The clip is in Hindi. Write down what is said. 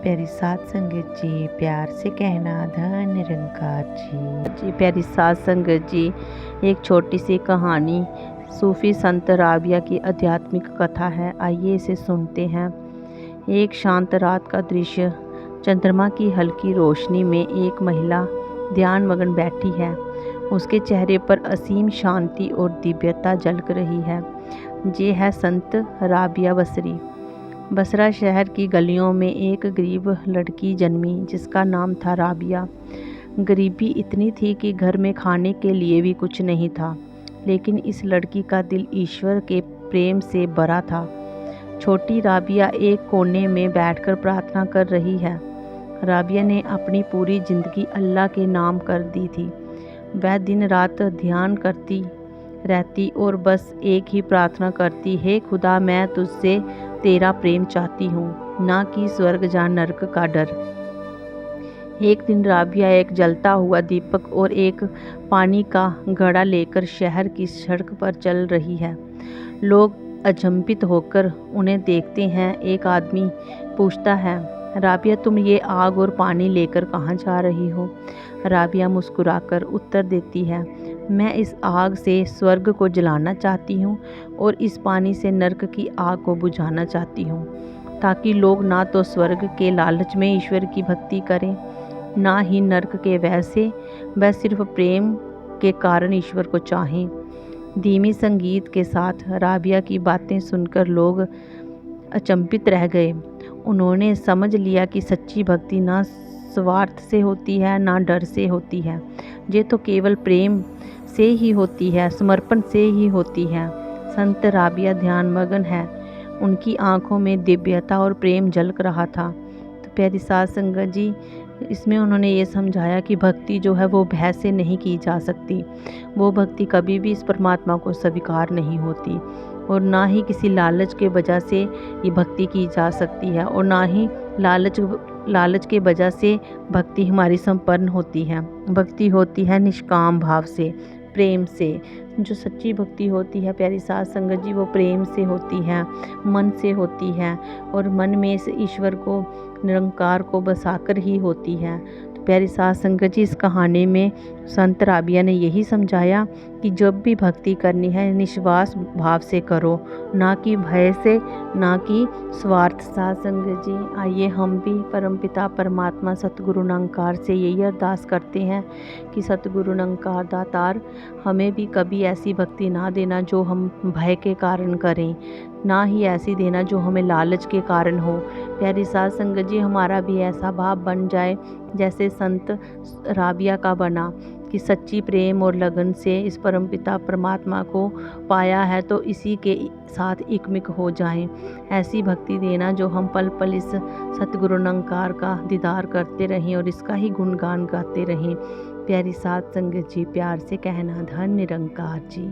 प्यारी सात संगत जी, प्यार से कहना धन निरंकार जी। प्यारी सात संगत जी, एक छोटी सी कहानी सूफी संत राबिया की आध्यात्मिक कथा है। आइए इसे सुनते हैं। एक शांत रात का दृश्य। चंद्रमा की हल्की रोशनी में एक महिला ध्यान मगन बैठी है। उसके चेहरे पर असीम शांति और दिव्यता झलक रही है। ये है संत राबिया बसरी। बसरा शहर की गलियों में एक गरीब लड़की जन्मी जिसका नाम था राबिया। गरीबी इतनी थी कि घर में खाने के लिए भी कुछ नहीं था, लेकिन इस लड़की का दिल ईश्वर के प्रेम से भरा था। छोटी राबिया एक कोने में बैठकर प्रार्थना कर रही है। राबिया ने अपनी पूरी जिंदगी अल्लाह के नाम कर दी थी। वह दिन रात ध्यान करती रहती और बस एक ही प्रार्थना करती, हे खुदा, मैं तुझसे तेरा प्रेम चाहती हूँ, ना कि स्वर्ग या नरक का डर। एक दिन राबिया एक जलता हुआ दीपक और एक पानी का घड़ा लेकर शहर की सड़क पर चल रही है। लोग अचंभित होकर उन्हें देखते हैं। एक आदमी पूछता है, राबिया, तुम ये आग और पानी लेकर कहाँ जा रही हो? राबिया मुस्कुराकर उत्तर देती है, मैं इस आग से स्वर्ग को जलाना चाहती हूँ और इस पानी से नरक की आग को बुझाना चाहती हूँ, ताकि लोग ना तो स्वर्ग के लालच में ईश्वर की भक्ति करें, ना ही नरक के वैसे वह सिर्फ प्रेम के कारण ईश्वर को चाहें। धीमी संगीत के साथ राबिया की बातें सुनकर लोग अचंभित रह गए। उन्होंने समझ लिया कि सच्ची भक्ति ना स्वार्थ से होती है, ना डर से होती है। ये तो केवल प्रेम से ही होती है, समर्पण से ही होती है। संत राबिया ध्यान मगन है। उनकी आंखों में दिव्यता और प्रेम झलक रहा था। तो प्यारी सात संगत जी, इसमें उन्होंने ये समझाया कि भक्ति जो है वो भय से नहीं की जा सकती। वो भक्ति कभी भी इस परमात्मा को स्वीकार नहीं होती, और ना ही किसी लालच के वजह से ये भक्ति की जा सकती है, और ना ही लालच के वजह से भक्ति हमारी संपन्न होती है। भक्ति होती है निष्काम भाव से, प्रेम से। जो सच्ची भक्ति होती है प्यारी सात संगत जी, वो प्रेम से होती है, मन से होती है, और मन में इस ईश्वर को, निरंकार को बसाकर ही होती है। तो प्यारी सात संगत जी, इस कहानी में संत राबिया ने यही समझाया कि जब भी भक्ति करनी है निस्वार्थ भाव से करो, ना कि भय से, ना कि स्वार्थ। सात संगत जी, आइए हम भी परमपिता परमात्मा सतगुरु निरंकार से यही अरदास करते हैं कि सतगुरु निरंकार दातार, हमें भी कभी ऐसी भक्ति ना देना जो हम भय के कारण करें, ना ही ऐसी देना जो हमें लालच के कारण हो। प्यारी सात संगत जी, हमारा भी ऐसा भाव बन जाए जैसे संत राबिया का बना, कि सच्ची प्रेम और लगन से इस परमपिता परमात्मा को पाया है तो इसी के साथ एकमिक हो जाएं। ऐसी भक्ति देना जो हम पल पल इस सतगुरु निरंकार का दीदार करते रहें और इसका ही गुणगान गाते रहें। प्यारी सात संगत जी, प्यार से कहना धन निरंकार जी।